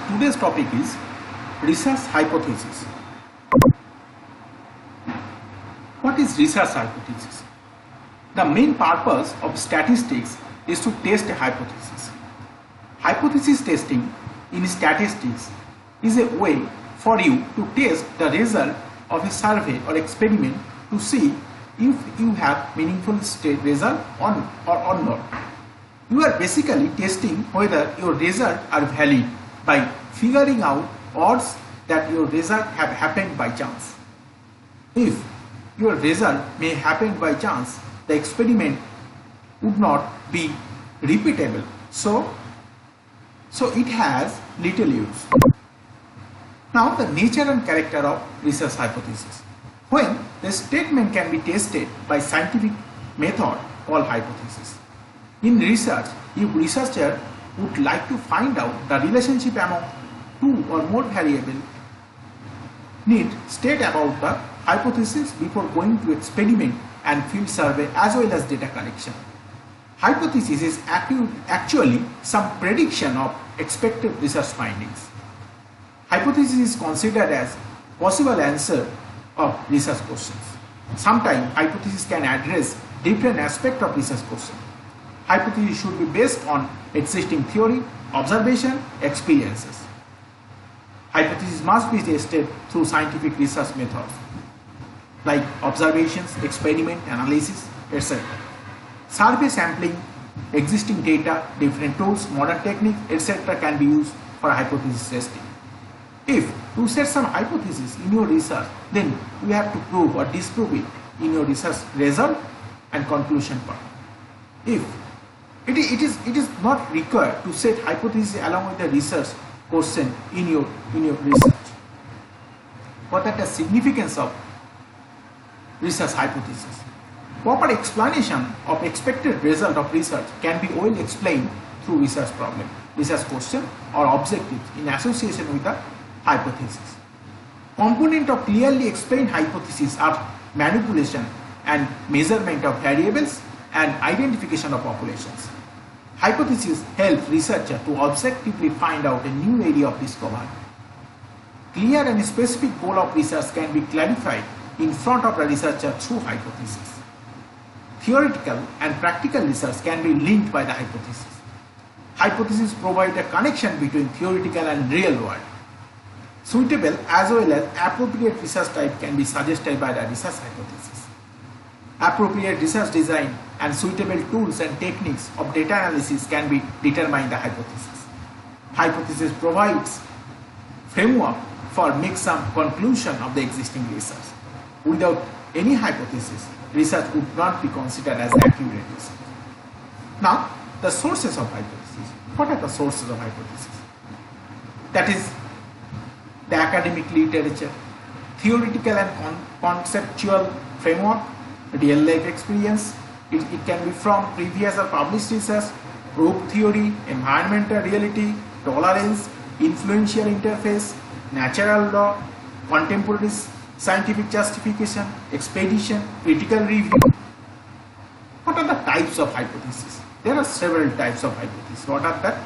Today's topic is research hypothesis. What is research hypothesis? The main purpose of statistics is to test a hypothesis. Hypothesis testing in statistics is a way for you to test the result of a survey or experiment to see if you have meaningful result or not. You are basically testing whether your results are valid by figuring out odds that your result have happened by chance. If your result may happen by chance, the experiment would not be repeatable, so it has little use. Now, the nature and character of research hypothesis. When the statement can be tested by scientific method called hypothesis. In research, if researcher would like to find out the relationship among two or more variables, need state about the hypothesis before going to experiment and field survey as well as data collection. Hypothesis is actually some prediction of expected research findings. Hypothesis is considered as possible answer of research questions. Sometimes hypothesis can address different aspects of research question. Hypothesis should be based on existing theory, observation, experiences. Hypothesis must be tested through scientific research methods like observations, experiment, analysis, etc. Survey sampling, existing data, different tools, modern techniques, etc. can be used for hypothesis testing. If you set some hypothesis in your research, then you have to prove or disprove it in your research result and conclusion part. If it is not required to set hypothesis along with the research question in your research. What are the significance of research hypothesis? Proper explanation of expected result of research can be well explained through research problem, research question or objectives in association with the hypothesis. Component of clearly explained hypothesis are manipulation and measurement of variables and identification of populations. Hypothesis help researcher to objectively find out a new area of discovery. Clear and specific goal of research can be clarified in front of the researcher through hypothesis. Theoretical and practical research can be linked by the hypothesis. Hypothesis provide a connection between theoretical and real world. Suitable as well as appropriate research type can be suggested by the research hypothesis. Appropriate research design and suitable tools and techniques of data analysis can be determined the hypothesis. Hypothesis provides framework for make some conclusion of the existing research. Without any hypothesis, research would not be considered as accurate research. Now, the sources of hypothesis. What are the sources of hypothesis? That is the academic literature, theoretical and conceptual framework, real life experience. It can be from previous or published research, group theory, environmental reality, tolerance, influential interface, natural law, contemporary scientific justification, expedition, critical review. What are the types of hypothesis? There are several types of hypothesis. What are that?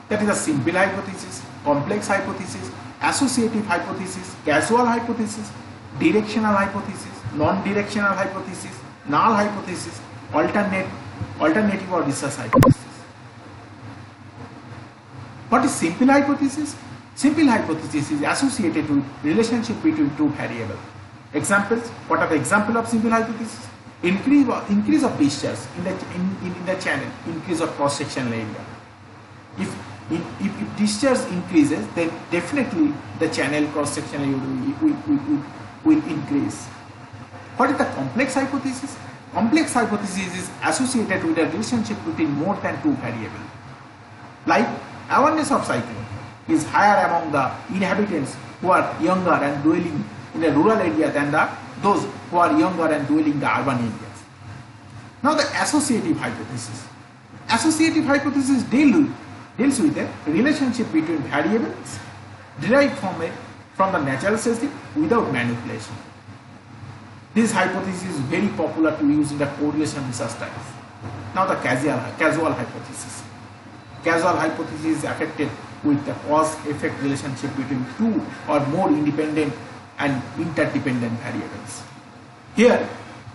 That is a simple hypothesis, complex hypothesis, associative hypothesis, causal hypothesis, directional hypothesis, non-directional hypothesis, null hypothesis, alternative or research hypothesis. What is simple hypothesis? Simple hypothesis is associated with relationship between two variables. Examples. What are the examples of simple hypothesis? Increase of discharge in the channel, increase of cross-sectional area. If discharge increases, then definitely the channel cross-sectional area will increase. What is the complex hypothesis? Complex hypothesis is associated with a relationship between more than two variables. Like awareness of cycling is higher among the inhabitants who are younger and dwelling in a rural area than those who are younger and dwelling in the urban areas. Now the associative hypothesis. Associative hypothesis deals with a relationship between variables derived from the natural system without manipulation. This hypothesis is very popular to use in the correlation research types. Now the causal hypothesis. Causal hypothesis is affected with the cause-effect relationship between two or more independent and interdependent variables. Here,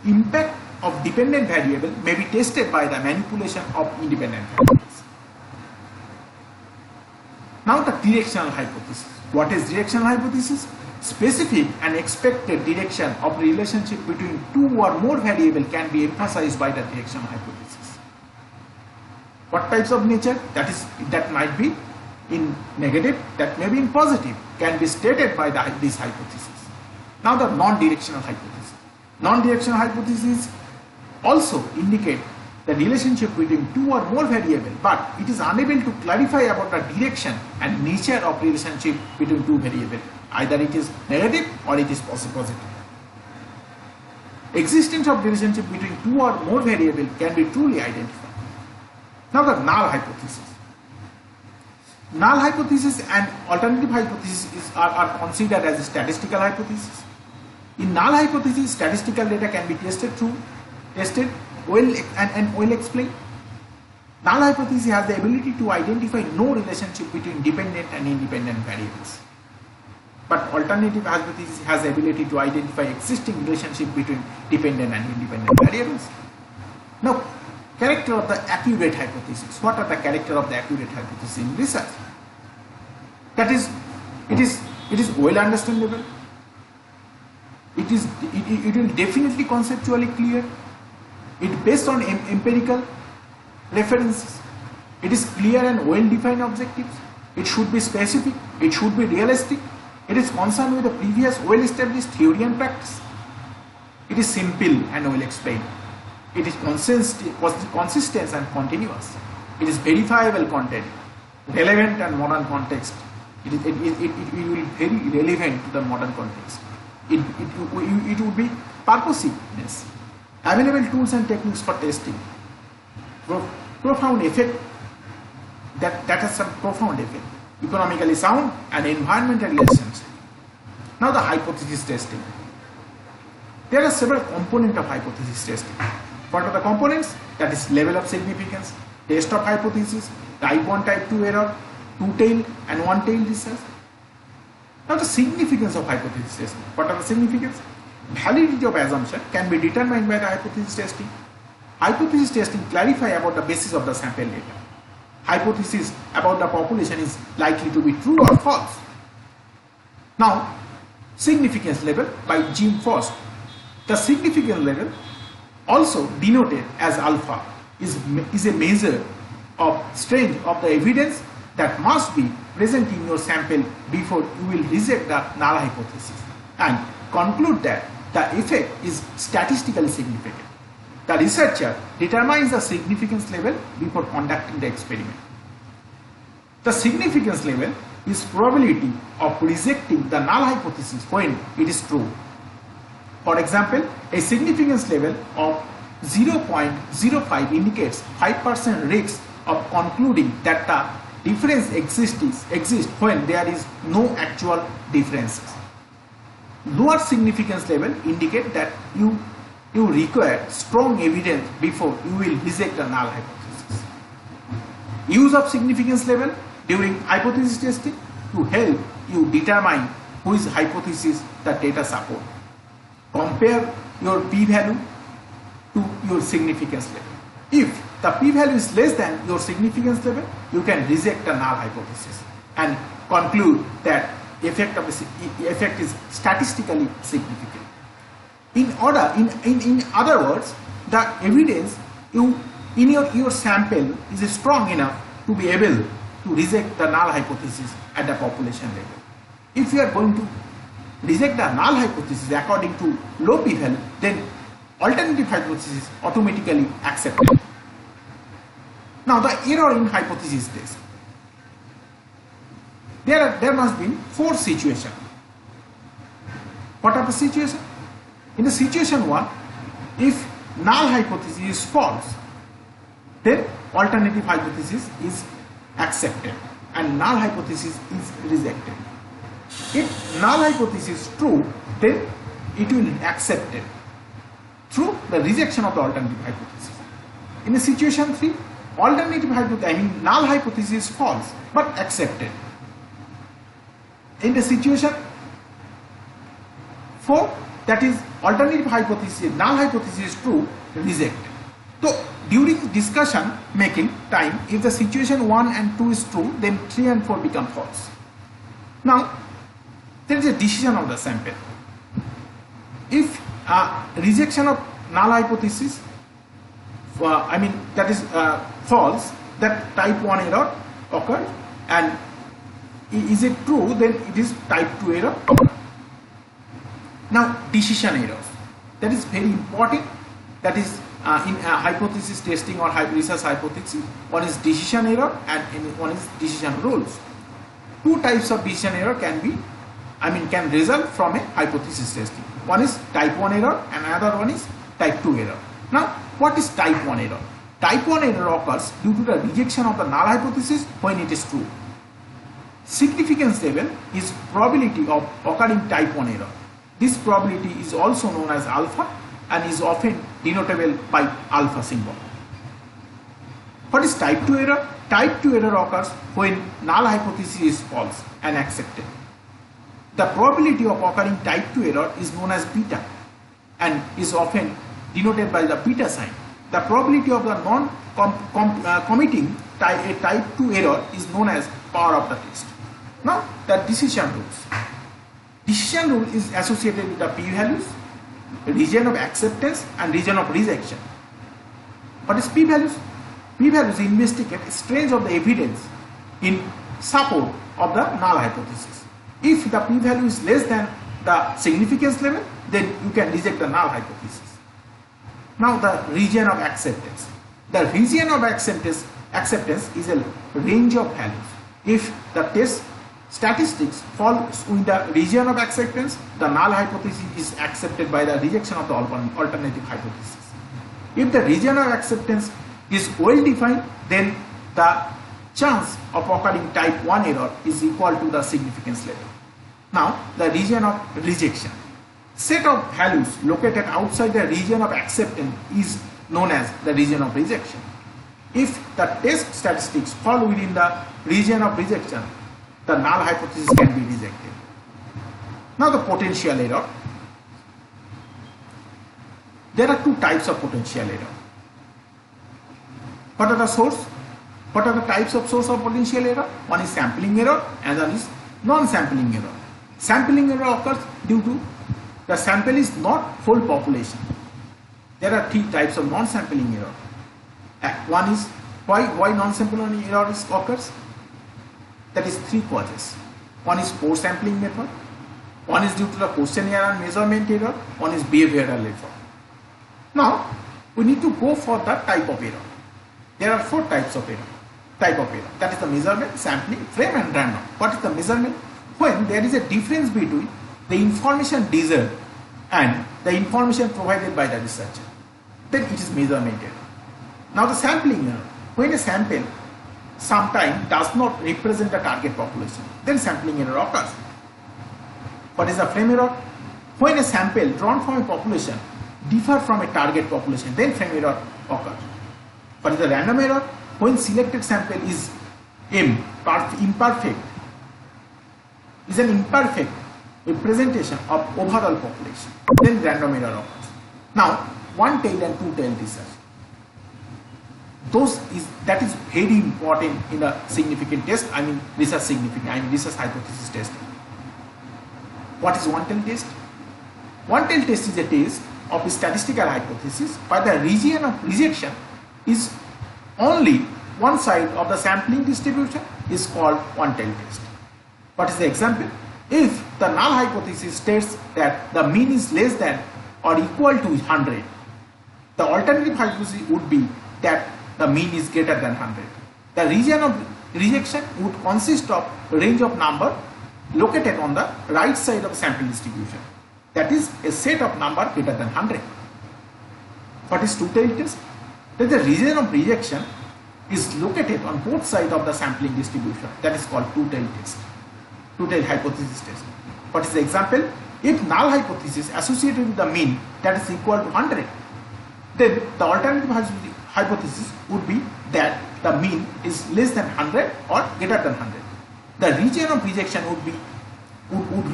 impact of dependent variable may be tested by the manipulation of independent variables. Now the directional hypothesis. What is directional hypothesis? Specific and expected direction of relationship between two or more variables can be emphasized by the directional hypothesis. What types of nature? That might be in negative, that may be in positive, can be stated by this hypothesis. Now the non-directional hypothesis. Non-directional hypothesis also indicate the relationship between two or more variables, but it is unable to clarify about the direction and nature of relationship between two variables. Either it is negative or it is positive. Existence of relationship between two or more variables can be truly identified. Now the null hypothesis. Null hypothesis and alternative hypothesis are considered as a statistical hypothesis. In null hypothesis, statistical data can be tested well and well explained. Null hypothesis has the ability to identify no relationship between dependent and independent variables. But alternative hypothesis has the ability to identify existing relationship between dependent and independent variables. Now, character of the accurate hypothesis. What are the character of the accurate hypothesis in research? That is, it is well understandable. It will definitely conceptually clear. It is based on empirical references. It is clear and well-defined objectives. It should be specific. It should be realistic. It is concerned with the previous well-established theory and practice. It is simple and well-explained. It is consistent and continuous. It is verifiable content, relevant and modern context. It will be very relevant to the modern context. It would be purposiveness. Available tools and techniques for testing. Profound effect. That has some profound effect. Economically sound and environmentally essential. Now the hypothesis testing. There are several components of hypothesis testing. What are the components? That is level of significance, test of hypothesis, type 1, type 2 error, two-tailed and one-tailed research. Now the significance of hypothesis testing. What are the significance? Validity of assumption can be determined by the hypothesis testing. Hypothesis testing clarify about the basis of the sample data. Hypothesis about the population is likely to be true or false. Now, significance level by Jim Frost. The significance level, also denoted as alpha, is a measure of strength of the evidence that must be present in your sample before you will reject the null hypothesis and conclude that the effect is statistically significant. The researcher determines the significance level before conducting the experiment. The significance level is probability of rejecting the null hypothesis when it is true. For example, a significance level of 0.05 indicates 5% risk of concluding that the difference exists when there is no actual differences. Lower significance level indicate that you require strong evidence before you will reject the null hypothesis. Use of significance level during hypothesis testing to help you determine which hypothesis the data support. Compare your p-value to your significance level. If the p-value is less than your significance level, you can reject the null hypothesis and conclude that effect is statistically significant. In other words, the evidence in your sample is strong enough to be able to reject the null hypothesis at the population level. If you are going to reject the null hypothesis according to low p-value, then alternative hypothesis is automatically accepted. Now the error in hypothesis test. There must be 4 situations. What are the situations? In the situation 1, if null hypothesis is false, then alternative hypothesis is accepted and null hypothesis is rejected. If null hypothesis is true, then it will be accepted through the rejection of the alternative hypothesis. In the situation 3, alternative hypothesis, I mean null hypothesis is false but accepted. In the situation 4, that is alternative hypothesis, null hypothesis is true, reject. So during discussion making time, if the situation 1 and 2 is true, then 3 and 4 become false. Now there is a decision of the sample. If rejection of null hypothesis, that is false, that type 1 error occurs, and is it true, then it is type 2 error. Now decision errors, that is very important, that is in hypothesis testing or research hypothesis, one is decision error and one is decision rules. Two types of decision error can result from a hypothesis testing. One is type 1 error and another one is type 2 error. Now what is type 1 error? Type 1 error occurs due to the rejection of the null hypothesis when it is true. Significance level is probability of occurring type 1 error. This probability is also known as alpha and is often denotable by alpha symbol. What is type 2 error? Type 2 error occurs when null hypothesis is false and accepted. The probability of occurring type 2 error is known as beta and is often denoted by the beta sign. The probability of the non-committing type 2 error is known as power of the test. Now the decision rules. Decision rule is associated with the p-values, region of acceptance and region of rejection. What is p-values? P-values investigate strength of the evidence in support of the null hypothesis. If the p-value is less than the significance level, then you can reject the null hypothesis. Now the region of acceptance. The region of acceptance is a range of values. If the test statistics fall in the region of acceptance, the null hypothesis is accepted by the rejection of the alternative hypothesis. If the region of acceptance is well defined, then the chance of occurring type 1 error is equal to the significance level. Now the region of rejection. Set of values located outside the region of acceptance is known as the region of rejection. If the test statistics fall within the region of rejection, the null hypothesis can be rejected. Now the potential error. There are two types of potential error. What are the source? What are the types of source of potential error? One is sampling error and one is non-sampling error. Sampling error occurs due to the sample is not full population. There are three types of non-sampling error. One is why non-sampling error occurs? That is three causes. One is poor sampling method, one is due to the questionnaire and measurement error, one is behavioral error. Now we need to go for the type of error. There are four types of error. That is the measurement, sampling, frame and random. What is the measurement? When there is a difference between the information desired and the information provided by the researcher, then it is measurement error. Now the sampling error. When a sample sometimes does not represent the target population, then sampling error occurs. What is the frame error? When a sample drawn from a population differ from a target population, then frame error occurs. What is the random error? When selected sample is imperfect, is an imperfect representation of overall population, then random error occurs. Now one-tailed and two-tailed research. That is very important in the significant test, research hypothesis testing. What is one-tailed test? One-tailed test is a test of a statistical hypothesis where the region of rejection is only one side of the sampling distribution is called one-tailed test. What is the example? If the null hypothesis states that the mean is less than or equal to 100, the alternative hypothesis would be that the mean is greater than 100. The region of rejection would consist of a range of number located on the right side of sample distribution. That is a set of number greater than 100. What is two-tailed test? That the region of rejection is located on both sides of the sampling distribution. That is called two-tailed test. Two-tailed hypothesis test. What is the example? If null hypothesis associated with the mean that is equal to 100, then the alternative hypothesis would be that the mean is less than 100 or greater than 100. The region of rejection would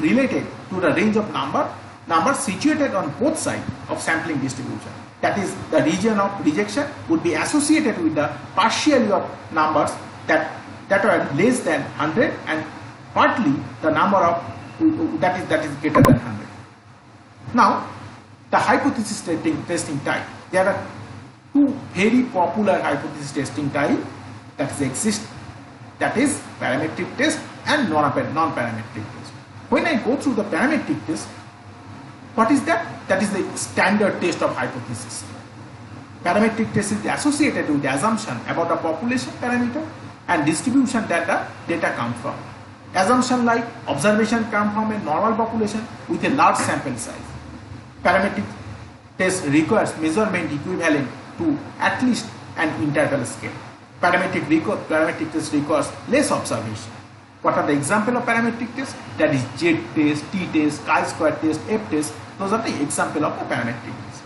related to the range of numbers situated on both sides of sampling distribution. That is, the region of rejection would be associated with the partially of numbers that are less than 100 and partly the number of that is greater than 100. Now, the hypothesis testing type. There are two very popular hypothesis testing type that exist. That is parametric test and non-parametric test. When I go through the parametric test, what is that? That is the standard test of hypothesis. Parametric test is associated with the assumption about the population parameter and distribution that the data come from. Assumption like observation come from a normal population with a large sample size. Parametric test requires measurement equivalent to at least an interval scale. Parametric test requires less observation. What are the example of parametric test? That is Z test, T test, chi-square test, F test. Those are the example of the parametric test.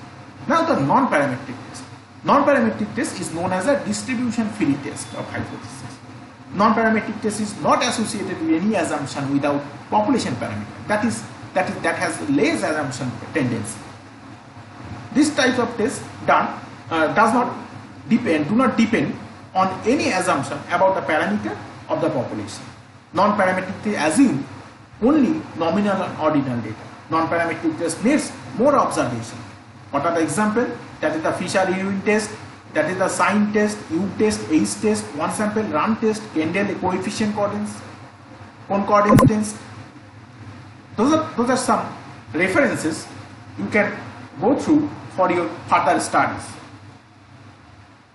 Now the non-parametric test. Non-parametric test is known as a distribution free test of hypothesis. Non-parametric test is not associated with any assumption without population parameter. That has less assumption tendency. This type of test do not depend on any assumption about the parameter of the population. Non-parametric test assume only nominal and ordinal data. Non-parametric test needs more observation. What are the examples? That is the Fisher-Irwin test, that is the sign test, U test, H test, one sample run test, Kendall coefficient concordance test. Those are some references you can go through for your further studies.